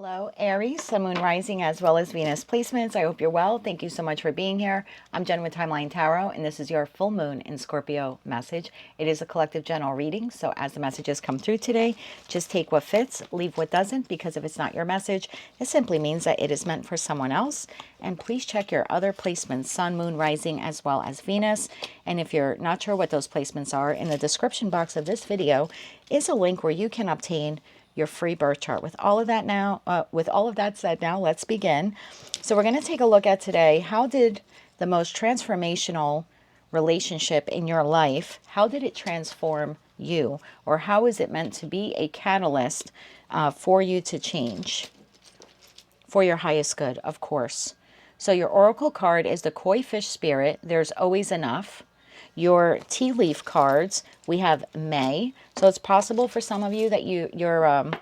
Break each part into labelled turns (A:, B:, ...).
A: Hello, Aries, Sun, Moon, Rising, as well as Venus placements. I hope you're well. Thank you so much for being here. I'm Jen with Timeline Tarot, and this is your full moon in Scorpio message. It is a collective general reading, so as the messages come through today, just take what fits, leave what doesn't, because if it's not your message, it simply means that it is meant for someone else. And please check your other placements, Sun, Moon, Rising, as well as Venus. And if you're not sure what those placements are, in the description box of this video is a link where you can obtain your free birth chart. With all of that said, now let's begin. So we're going to take a look at today, how did the most transformational relationship in your life, how did it transform you? Or how is it meant to be a catalyst for you to change? For your highest good, of course. So your oracle card is the koi fish spirit. There's always enough. Your tea leaf cards, we have May. So it's possible for some of you that your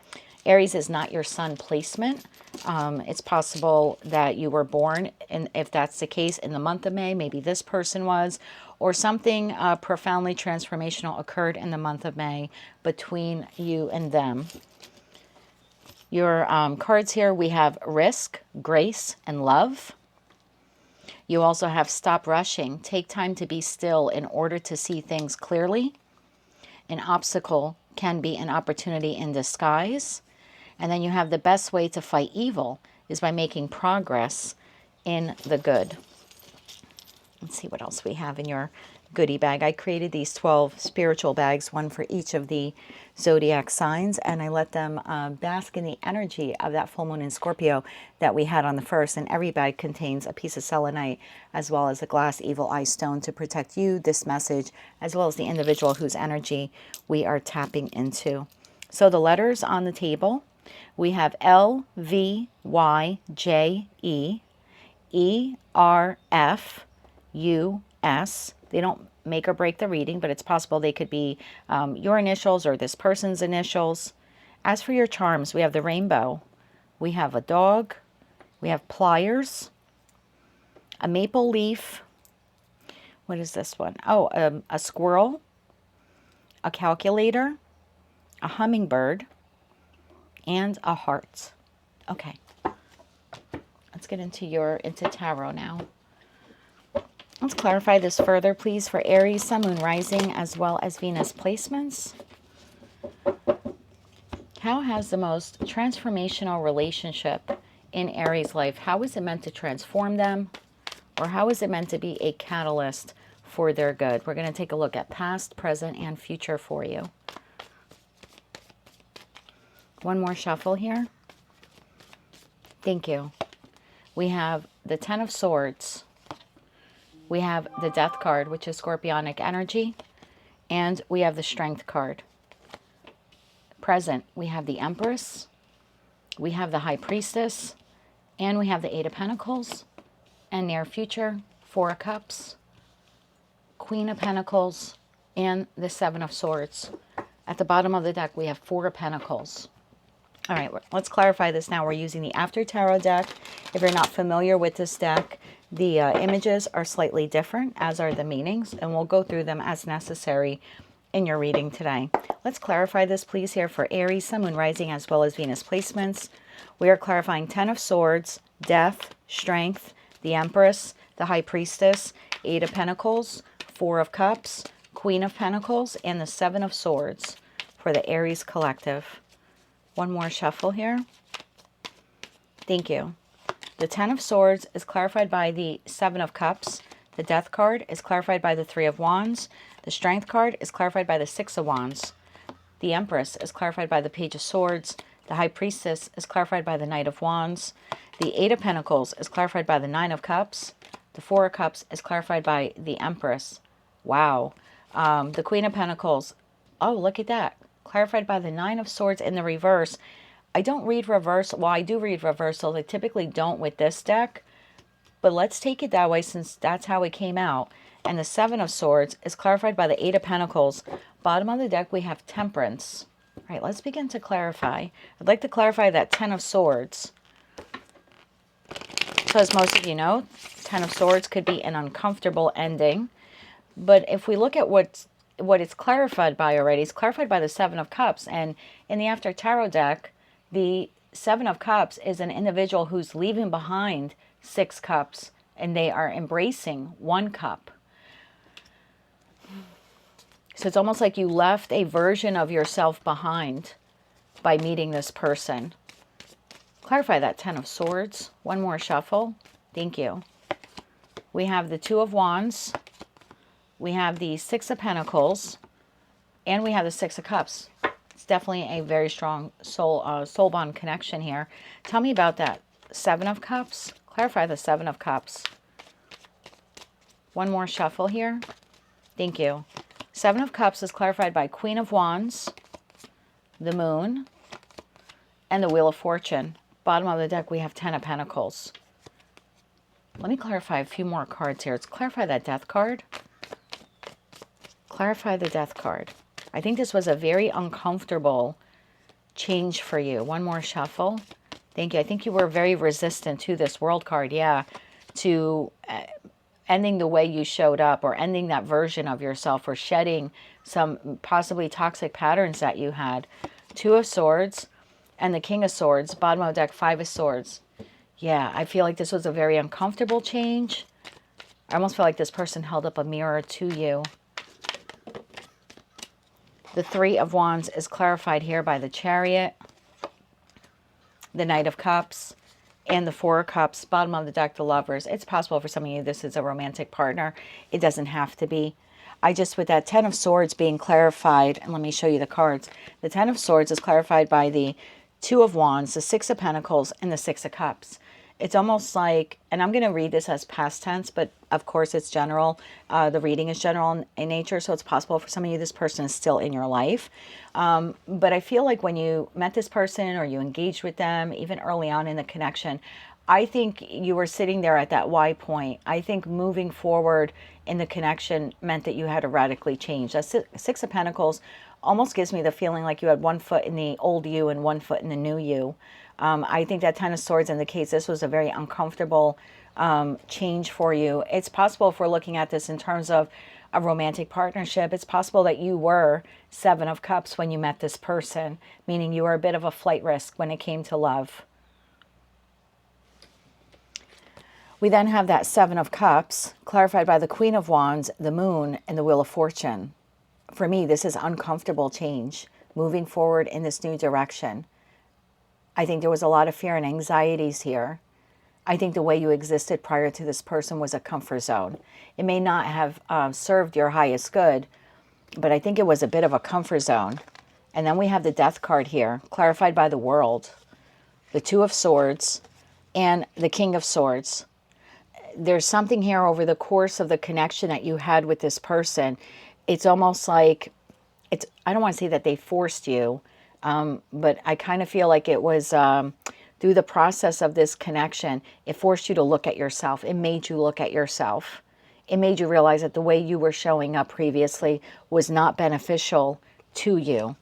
A: Aries is not your sun placement. It's possible that you were born, and if that's the case, in the month of May, maybe this person was, or something profoundly transformational occurred in the month of May between you and them. Your cards here, we have risk, grace, and love. You also have stop rushing. Take time to be still in order to see things clearly. An obstacle can be an opportunity in disguise. And then you have the best way to fight evil is by making progress in the good. Let's see what else we have in your goodie bag. I created these 12 spiritual bags, one for each of the zodiac signs, and I let them bask in the energy of that full moon in Scorpio that we had on the 1st. And every bag contains a piece of selenite as well as a glass evil eye stone to protect you, this message, as well as the individual whose energy we are tapping into. So the letters on the table, we have L, V, Y, J, E, E, R, F, U, S. They don't make or break the reading, but it's possible they could be your initials or this person's initials. As for your charms, we have the rainbow. We have a dog. We have pliers. A maple leaf. What is this one? Oh, a squirrel. A calculator. A hummingbird. And a heart. Okay. Let's get into tarot now. Let's clarify this further, please, for Aries, Sun, Moon, Rising, as well as Venus placements. How has the most transformational relationship in Aries' life, how is it meant to transform them? Or how is it meant to be a catalyst for their good? We're going to take a look at past, present, and future for you. One more shuffle here. Thank you. We have the Ten of Swords. We have the Death card, which is Scorpionic energy, and we have the Strength card. Present, we have the Empress, we have the High Priestess, and we have the Eight of Pentacles. And near future, Four of Cups, Queen of Pentacles, and the Seven of Swords. At the bottom of the deck, we have Four of Pentacles. All right, let's clarify this now. We're using the After Tarot deck. If you're not familiar with this deck, the images are slightly different, as are the meanings, and we'll go through them as necessary in your reading today. Let's clarify this, please, here for Aries, Sun, Moon, Rising, as well as Venus placements. We are clarifying Ten of Swords, Death, Strength, the Empress, the High Priestess, Eight of Pentacles, Four of Cups, Queen of Pentacles, and the Seven of Swords for the Aries collective. One more shuffle here. Thank you. The Ten of Swords is clarified by the Seven of Cups. The Death card is clarified by the Three of Wands. The Strength card is clarified by the Six of Wands. The Empress is clarified by the Page of Swords. The High Priestess is clarified by the Knight of Wands. The Eight of Pentacles is clarified by the Nine of Cups. The Four of Cups is clarified by the Empress. Wow. The Queen of Pentacles. Oh, look at that. Clarified by the Nine of Swords in the reverse. I don't read reversal. Well, I do read reversal. I typically don't with this deck. But let's take it that way since that's how it came out. And the Seven of Swords is clarified by the Eight of Pentacles. Bottom of the deck, we have Temperance. All right, let's begin to clarify. I'd like to clarify that Ten of Swords. So as most of you know, Ten of Swords could be an uncomfortable ending. But if we look at what it's clarified by already, it's clarified by the Seven of Cups. And in the After Tarot deck, the Seven of Cups is an individual who's leaving behind 6 cups and they are embracing 1 cup. So it's almost like you left a version of yourself behind by meeting this person. Clarify that 10 of Swords. One more shuffle. Thank you. We have the 2 of Wands. We have the 6 of Pentacles. And we have the 6 of Cups. It's definitely a very strong soul bond connection here. Tell me about that 7 of Cups. Clarify the 7 of Cups. One more shuffle here. Thank you. 7 of Cups is clarified by Queen of Wands, the Moon, and the Wheel of Fortune. Bottom of the deck, we have 10 of Pentacles. Let me clarify a few more cards here. Let's clarify that Death card. Clarify the Death card. I think this was a very uncomfortable change for you. One more shuffle. Thank you. I think you were very resistant to this World card. Yeah. To ending the way you showed up, or ending that version of yourself, or shedding some possibly toxic patterns that you had. 2 of Swords and the King of Swords. Bottom of the deck, 5 of Swords. Yeah, I feel like this was a very uncomfortable change. I almost feel like this person held up a mirror to you. The 3 of Wands is clarified here by the Chariot, the Knight of Cups, and the 4 of Cups. Bottom of the deck, the Lovers. It's possible for some of you this is a romantic partner. It doesn't have to be. With that 10 of Swords being clarified, and let me show you the cards. The 10 of Swords is clarified by the 2 of Wands, the 6 of Pentacles, and the 6 of Cups. It's almost like, and I'm going to read this as past tense, but of course it's general. The reading is general in nature, so it's possible for some of you this person is still in your life. But I feel like when you met this person or you engaged with them, even early on in the connection, I think you were sitting there at that Y point. I think moving forward in the connection meant that you had to radically change. That 6 of Pentacles almost gives me the feeling like you had 1 foot in the old you and 1 foot in the new you. I think that 10 of Swords indicates this was a very uncomfortable change for you. It's possible, if we're looking at this in terms of a romantic partnership, it's possible that you were 7 of Cups when you met this person, meaning you were a bit of a flight risk when it came to love. We then have that 7 of Cups, clarified by the Queen of Wands, the Moon, and the Wheel of Fortune. For me, this is uncomfortable change, moving forward in this new direction. I think there was a lot of fear and anxieties here. I think the way you existed prior to this person was a comfort zone. It may not have served your highest good, but I think it was a bit of a comfort zone. And then we have the Death card here, clarified by the World, the 2 of Swords, and the King of Swords. There's something here over the course of the connection that you had with this person. It's almost like, I don't want to say that they forced you, but I kind of feel like it was through the process of this connection, it forced you to look at yourself. It made you look at yourself. It made you realize that the way you were showing up previously was not beneficial to you.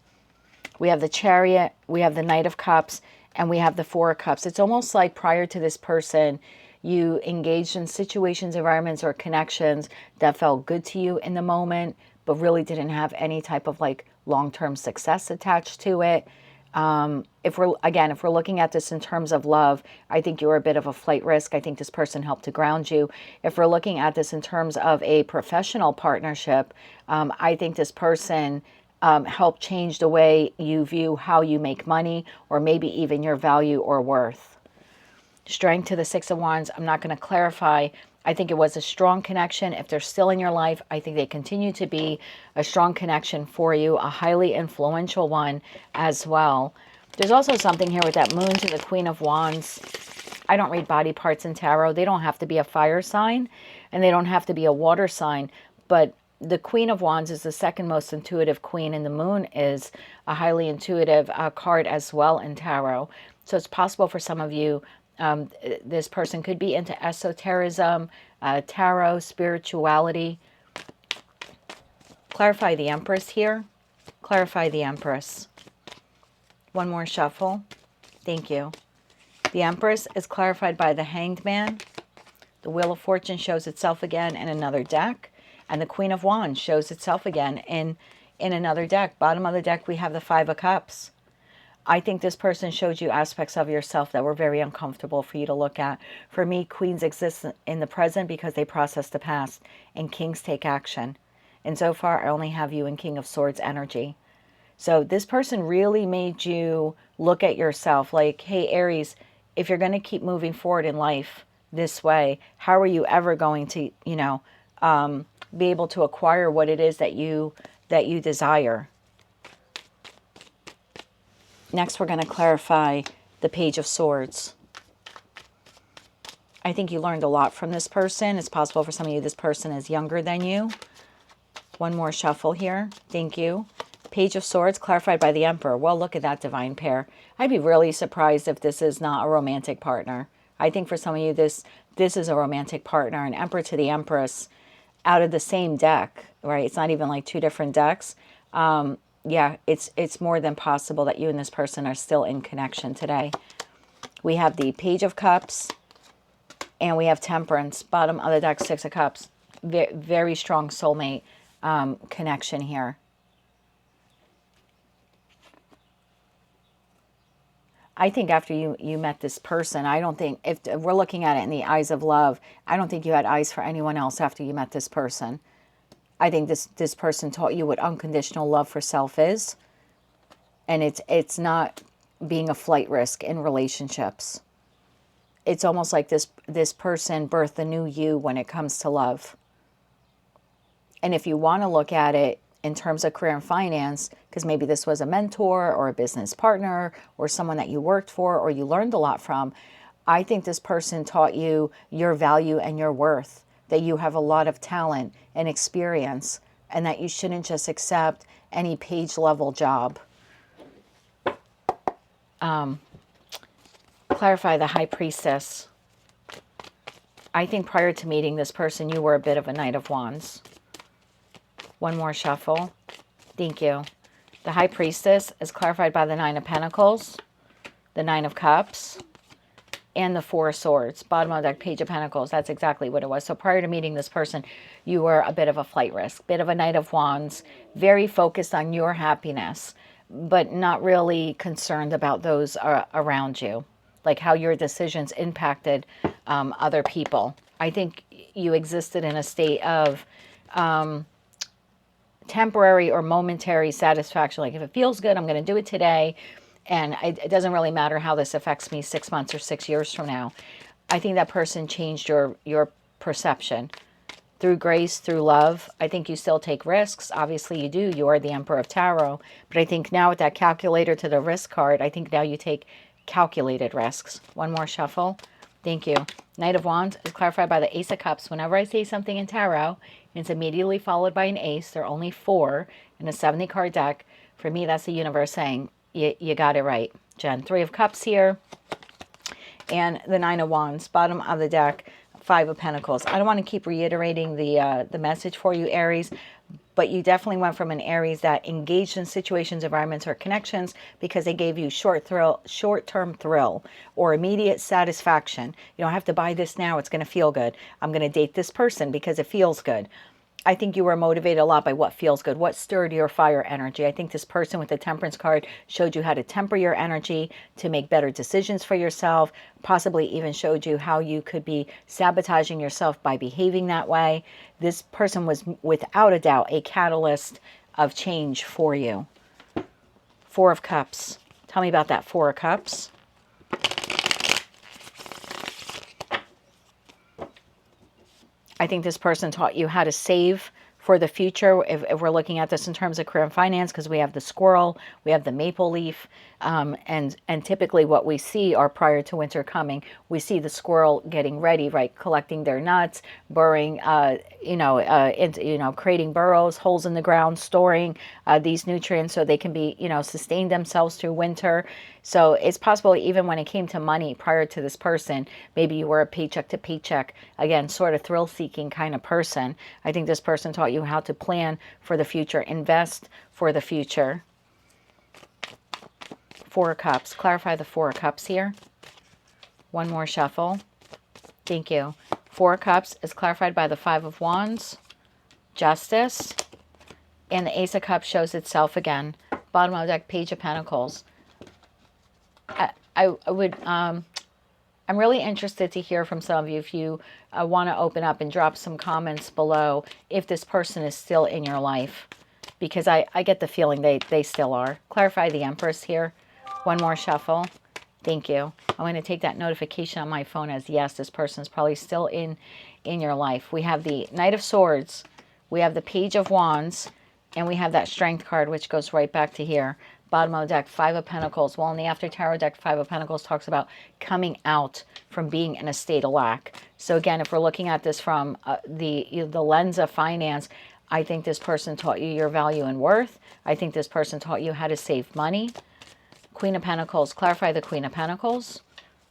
A: We have the Chariot, we have the Knight of Cups, and we have the 4 of Cups. It's almost like prior to this person, you engaged in situations, environments, or connections that felt good to you in the moment, but really didn't have any type of like long-term success attached to it. If we're looking at this in terms of love, I think you were a bit of a flight risk. I think this person helped to ground you. If we're looking at this in terms of a professional partnership, I think this person helped change the way you view how you make money, or maybe even your value or worth. Strength to the 6 of Wands, I'm not going to clarify. I think it was a strong connection. If they're still in your life, I think they continue to be a strong connection for you, a highly influential one as well. There's also something here with that Moon to the Queen of Wands. I don't read body parts in tarot. They don't have to be a fire sign, and they don't have to be a water sign. But the Queen of Wands is the second most intuitive queen, and the Moon is a highly intuitive card as well in tarot. So it's possible for some of you, this person could be into esotericism, tarot, spirituality. Clarify the Empress here. Clarify the Empress. One more shuffle. Thank you. The Empress is clarified by the Hanged Man. The Wheel of Fortune shows itself again in another deck. And the Queen of Wands shows itself again in another deck. Bottom of the deck, we have the 5 of Cups. I think this person showed you aspects of yourself that were very uncomfortable for you to look at. For me, queens exist in the present because they process the past, and kings take action. And so far, I only have you in King of Swords energy. So this person really made you look at yourself like, hey, Aries, if you're going to keep moving forward in life this way, how are you ever going to, be able to acquire what it is that you desire? Next, we're going to clarify the Page of Swords. I think you learned a lot from this person. It's possible for some of you this person is younger than you. One more shuffle here. Thank you. Page of Swords, clarified by the Emperor. Well, look at that divine pair. I'd be really surprised if this is not a romantic partner. I think for some of you, this is a romantic partner. An Emperor to the Empress out of the same deck, right? It's not even like two different decks. Yeah, it's more than possible that you and this person are still in connection today. We have the Page of Cups, and we have Temperance. Bottom of the deck, Six of Cups. Very strong soulmate connection here. I think after you met this person, I don't think, if we're looking at it in the eyes of love, I don't think you had eyes for anyone else after you met this person. I think this person taught you what unconditional love for self is. And it's not being a flight risk in relationships. It's almost like this person birthed a new you when it comes to love. And if you want to look at it in terms of career and finance, because maybe this was a mentor or a business partner or someone that you worked for or you learned a lot from, I think this person taught you your value and your worth, that you have a lot of talent and experience, and that you shouldn't just accept any page level job. Clarify the High Priestess. I think prior to meeting this person, you were a bit of a Knight of Wands. One more shuffle. Thank you. The High Priestess is clarified by the Nine of Pentacles, the Nine of Cups, and the Four of Swords. Bottom of the deck, Page of Pentacles. That's exactly what it was. So prior to meeting this person, you were a bit of a flight risk, bit of a Knight of Wands, very focused on your happiness, but not really concerned about those around you, like how your decisions impacted other people. I think you existed in a state of temporary or momentary satisfaction. Like if it feels good, I'm going to do it today. And it doesn't really matter how this affects me 6 months or 6 years from now. I think that person changed your perception through grace, through love. I think you still take risks. Obviously you do. You are the Emperor of Tarot. But I think now with that calculator to the risk card, I think now you take calculated risks. One more shuffle. Thank you. Knight of Wands is clarified by the Ace of Cups. Whenever I say something in tarot, it's immediately followed by an ace. There are only 4 in a 70 card deck. For me, that's the universe saying, you got it right, Jen. 3 of Cups here. And the Nine of Wands. Bottom of the deck, 5 of Pentacles. I don't want to keep reiterating the message for you, Aries, but you definitely went from an Aries that engaged in situations, environments, or connections because they gave you short-term thrill or immediate satisfaction. You don't have to buy this now. It's going to feel good. I'm going to date this person because it feels good. I think you were motivated a lot by what feels good, what stirred your fire energy. I think this person with the Temperance card showed you how to temper your energy to make better decisions for yourself, possibly even showed you how you could be sabotaging yourself by behaving that way. This person was without a doubt a catalyst of change for you. 4 of Cups. Tell me about that 4 of Cups. I think this person taught you how to save for the future. If we're looking at this in terms of career and finance, because we have the squirrel, we have the maple leaf, and typically what we see are prior to winter coming, we see the squirrel getting ready, right, collecting their nuts, burrowing, creating burrows, holes in the ground, storing these nutrients so they can be, sustain themselves through winter. So it's possible even when it came to money prior to this person, maybe you were a paycheck to paycheck, again, sort of thrill-seeking kind of person. I think this person taught you how to plan for the future, invest for the future. 4 of Cups. Clarify the 4 of Cups here. One more shuffle. Thank you. 4 of Cups is clarified by the 5 of Wands, Justice, and the Ace of Cups shows itself again. Bottom of the deck, Page of Pentacles. I would, I'm really interested to hear from some of you if you want to open up and drop some comments below if this person is still in your life, because I get the feeling they still are. Clarify the Empress here. One more shuffle. Thank you. I'm going to take that notification on my phone as yes, this person is probably still in your life. We have the Knight of Swords, we have the Page of Wands, and we have that Strength card, which goes right back to here. Bottom of the deck, Five of Pentacles. Well, in the After Tarot deck, Five of Pentacles talks about coming out from being in a state of lack. So again, if we're looking at this from the lens of finance, I think this person taught you your value and worth. I think this person taught you how to save money. Queen of Pentacles. Clarify the Queen of Pentacles.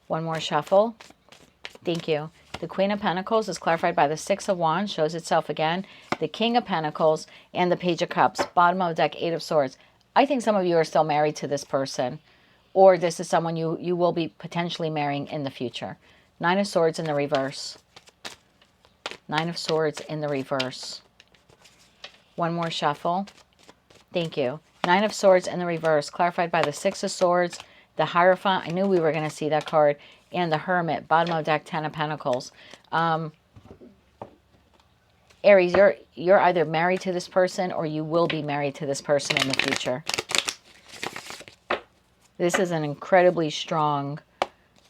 A: One more shuffle. Thank you. The Queen of Pentacles is clarified by the Six of Wands, shows itself again. The King of Pentacles and the Page of Cups. Bottom of the deck, Eight of Swords. I think some of you are still married to this person, or this is someone you will be potentially marrying in the future. Nine of Swords in the reverse. Nine of Swords in the reverse. One more shuffle. Thank you. Nine of Swords in the reverse, clarified by the Six of Swords, the Hierophant. I knew we were going to see that card. And the Hermit. Bottom of deck, Ten of Pentacles. Aries, you're either married to this person or you will be married to this person in the future. This is an incredibly strong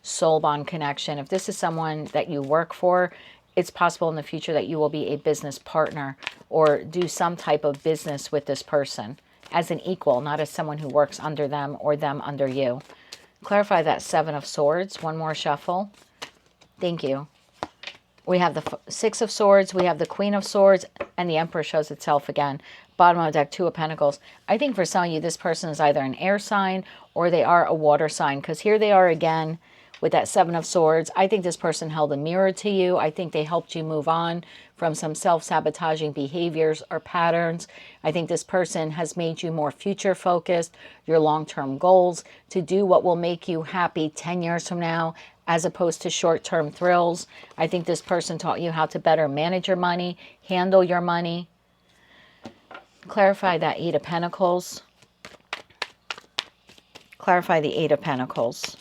A: soul bond connection. If this is someone that you work for, it's possible in the future that you will be a business partner or do some type of business with this person as an equal, not as someone who works under them or them under you. Clarify that Seven of Swords. One more shuffle. Thank you. We have the Six of Swords, we have the Queen of Swords, and the Emperor shows itself again. Bottom of the deck, Two of Pentacles. I think for some of you, this person is either an air sign or they are a water sign, because here they are again with that Seven of Swords. I think this person held a mirror to you. I think they helped you move on from some self-sabotaging behaviors or patterns. I think this person has made you more future-focused, your long-term goals, to do what will make you happy 10 years from now, as opposed to short-term thrills. I think this person taught you how to better manage your money, handle your money. Clarify that Eight of Pentacles. Clarify the Eight of Pentacles.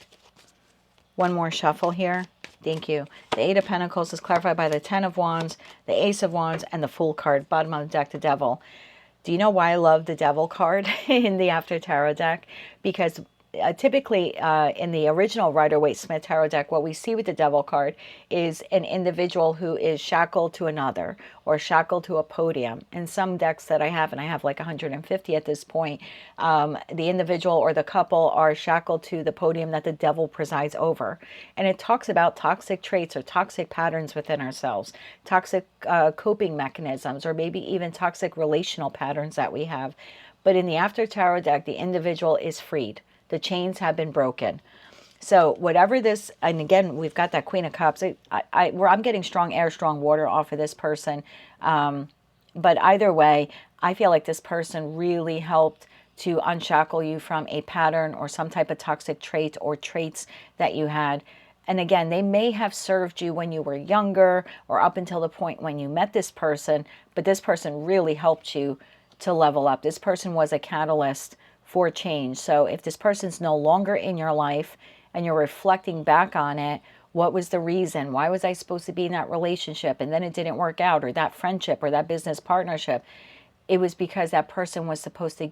A: One more shuffle here. Thank you. The Eight of Pentacles is clarified by the Ten of Wands, the Ace of Wands, and the Fool card. Bottom of the deck, the Devil. Do you know why I love the Devil card in the After Tarot deck? Because typically in the original Rider-Waite-Smith Tarot deck, what we see with the Devil card is an individual who is shackled to another or shackled to a podium. In some decks that I have, and I have like 150 at this point, the individual or the couple are shackled to the podium that the devil presides over. And it talks about toxic traits or toxic patterns within ourselves, toxic coping mechanisms, or maybe even toxic relational patterns that we have. But in the After Tarot deck, the individual is freed. The chains have been broken. So whatever this, and again, we've got that Queen of Cups. I'm getting strong air, strong water off of this person. But either way, I feel like this person really helped to unshackle you from a pattern or some type of toxic trait or traits that you had. And again, they may have served you when you were younger or up until the point when you met this person, but this person really helped you to level up. This person was a catalyst for change. So if this person's no longer in your life and you're reflecting back on it, what was the reason? Why was I supposed to be in that relationship and then it didn't work out, or that friendship or that business partnership? It was because that person was supposed to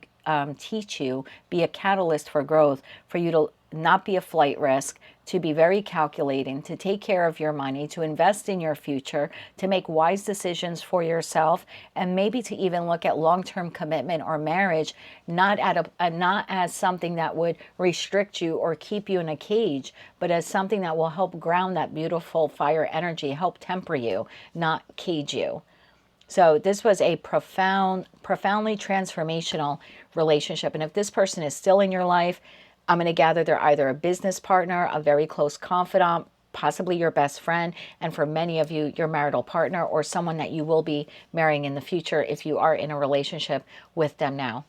A: teach you, be a catalyst for growth, for you to not be a flight risk, to be very calculating, to take care of your money, to invest in your future, to make wise decisions for yourself, and maybe to even look at long-term commitment or marriage, not as something that would restrict you or keep you in a cage, but as something that will help ground that beautiful fire energy, help temper you, not cage you. So this was a profoundly transformational relationship. And if this person is still in your life, I'm going to gather they're either a business partner, a very close confidant, possibly your best friend, and for many of you, your marital partner or someone that you will be marrying in the future if you are in a relationship with them now.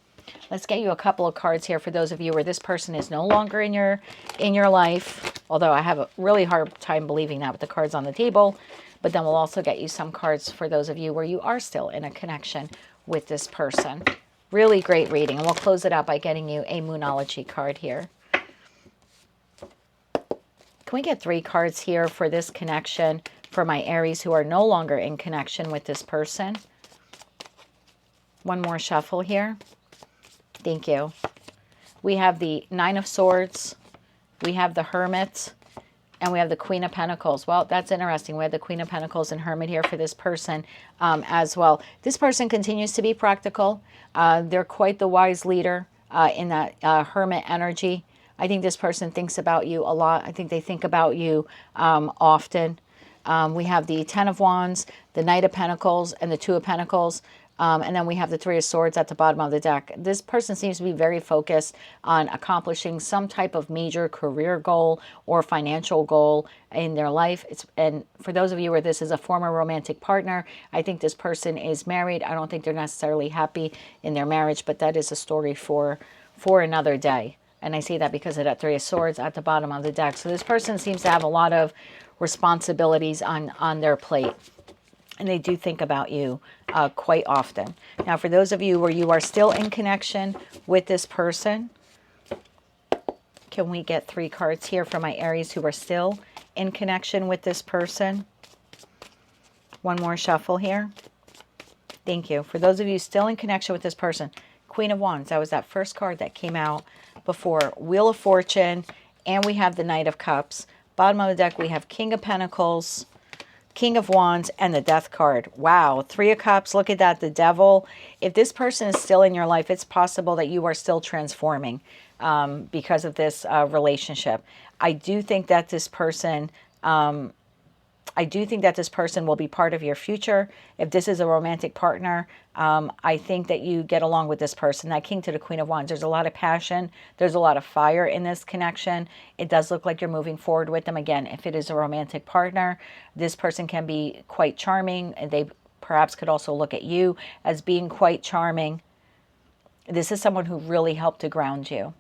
A: Let's get you a couple of cards here for those of you where this person is no longer in your life, although I have a really hard time believing that with the cards on the table. But then we'll also get you some cards for those of you where you are still in a connection with this person. Really great reading. And we'll close it out by getting you a Moonology card here. Can we get 3 cards here for this connection for my Aries who are no longer in connection with this person? One more shuffle here. Thank you. We have the 9 of Swords. We have the Hermit. And we have the Queen of Pentacles. Well, that's interesting. We have the Queen of Pentacles and Hermit here for this person as well. This person continues to be practical. They're quite the wise leader in that Hermit energy. I think this person thinks about you a lot. I think they think about you often. We have the 10 of Wands, the Knight of Pentacles, and the 2 of Pentacles. And then we have the 3 of Swords at the bottom of the deck. This person seems to be very focused on accomplishing some type of major career goal or financial goal in their life. And for those of you where this is a former romantic partner, I think this person is married. I don't think they're necessarily happy in their marriage, but that is a story for another day. And I say that because of that 3 of Swords at the bottom of the deck. So this person seems to have a lot of responsibilities on their plate. And they do think about you quite often. Now, for those of you where you are still in connection with this person, can we get 3 cards here for my Aries who are still in connection with this person? One more shuffle here. Thank you. For those of you still in connection with this person, Queen of Wands, that was that first card that came out before. Wheel of Fortune, and we have the Knight of Cups. Bottom of the deck, we have King of Pentacles, King of Wands, and the Death card. Wow, 3 of Cups. Look at that, the Devil. If this person is still in your life, it's possible that you are still transforming because of this relationship. I do think that this person will be part of your future. If this is a romantic partner, I think that you get along with this person. That King to the Queen of Wands, there's a lot of passion. There's a lot of fire in this connection. It does look like you're moving forward with them. Again, if it is a romantic partner, this person can be quite charming. They perhaps could also look at you as being quite charming. This is someone who really helped to ground you.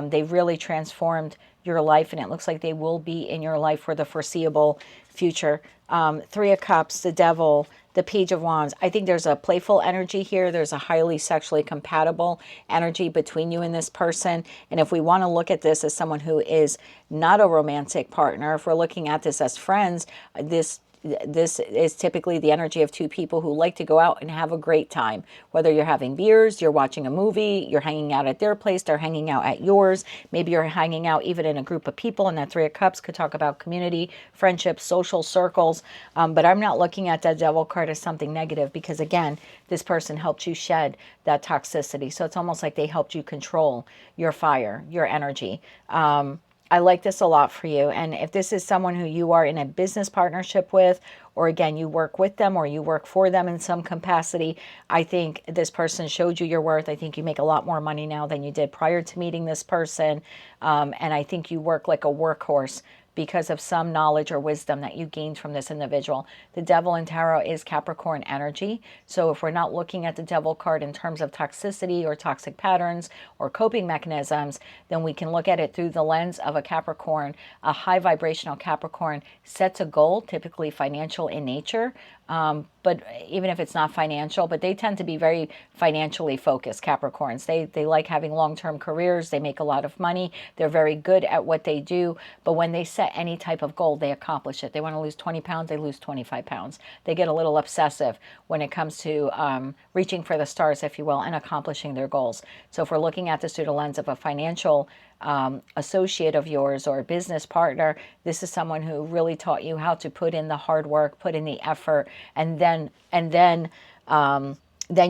A: They really transformed your life, and it looks like they will be in your life for the foreseeable future. 3 of Cups, the Devil, the Page of Wands. I think there's a playful energy here. There's a highly sexually compatible energy between you and this person. And if we want to look at this as someone who is not a romantic partner, if we're looking at this as friends, this is typically the energy of 2 people who like to go out and have a great time. Whether you're having beers, you're watching a movie, you're hanging out at their place, they're hanging out at yours. Maybe you're hanging out even in a group of people, and that 3 of Cups could talk about community, friendships, social circles. But I'm not looking at that Devil card as something negative because, again, this person helped you shed that toxicity. So it's almost like they helped you control your fire, your energy. I like this a lot for you. And if this is someone who you are in a business partnership with, or again, you work with them or you work for them in some capacity, I think this person showed you your worth. I think you make a lot more money now than you did prior to meeting this person. And I think you work like a workhorse because of some knowledge or wisdom that you gained from this individual. The Devil in tarot is Capricorn energy. So if we're not looking at the Devil card in terms of toxicity or toxic patterns or coping mechanisms, then we can look at it through the lens of a Capricorn. A high vibrational Capricorn sets a goal, typically financial in nature. But even if it's not financial, but they tend to be very financially focused, Capricorns. They like having long-term careers. They make a lot of money. They're very good at what they do. But when they set any type of goal, they accomplish it. They want to lose 20 pounds, they lose 25 pounds. They get a little obsessive when it comes to reaching for the stars, if you will, and accomplishing their goals. So if we're looking at this through the lens of a financial associate of yours or a business partner, this is someone who really taught you how to put in the hard work, put in the effort, and then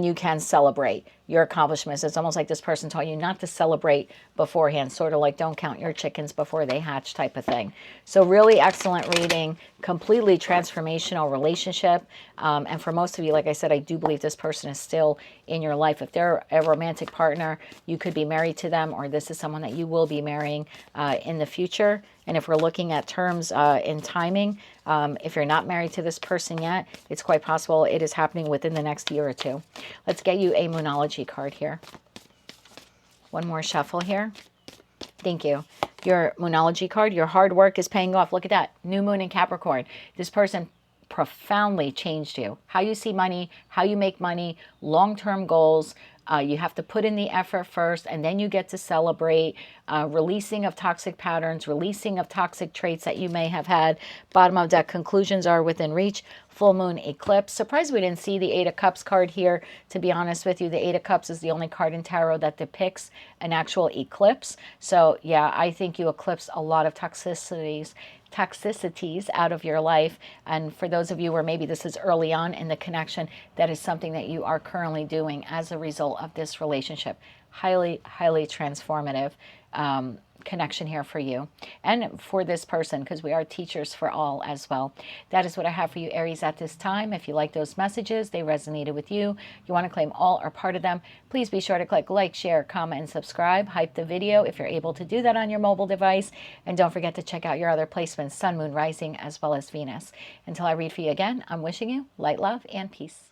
A: you can celebrate your accomplishments. It's almost like this person taught you not to celebrate beforehand, sort of like don't count your chickens before they hatch type of thing. So really excellent reading, completely transformational relationship. And for most of you, like I said, I do believe this person is still in your life. If they're a romantic partner, you could be married to them, or this is someone that you will be marrying in the future. And if we're looking at terms in timing, if you're not married to this person yet, it's quite possible it is happening within the next year or 2. Let's get you a Moonology card here. One more shuffle here. Thank you. Your Moonology card, your hard work is paying off. Look at that. New moon in Capricorn. This person profoundly changed you. How you see money, how you make money, long-term goals. You have to put in the effort first, and then you get to celebrate. Releasing of toxic patterns, releasing of toxic traits that you may have had. Bottom of deck, conclusions are within reach. Full moon eclipse. Surprised we didn't see the Eight of Cups card here, to be honest with you. The Eight of Cups is the only card in tarot that depicts an actual eclipse. So yeah, I think you eclipsed a lot of toxicities out of your life. And for those of you where maybe this is early on in the connection, that is something that you are currently doing as a result of this relationship. Highly, highly transformative connection here for you and for this person, because we are teachers for all as well. That is what I have for you, Aries, at this time. If you like those messages, they resonated with you, you want to claim all or part of them, please be sure to click like, share, comment, and subscribe. Hype the video if you're able to do that on your mobile device. And don't forget to check out your other placements, Sun, Moon, Rising, as well as Venus. Until I read for you again, I'm wishing you light, love, and peace.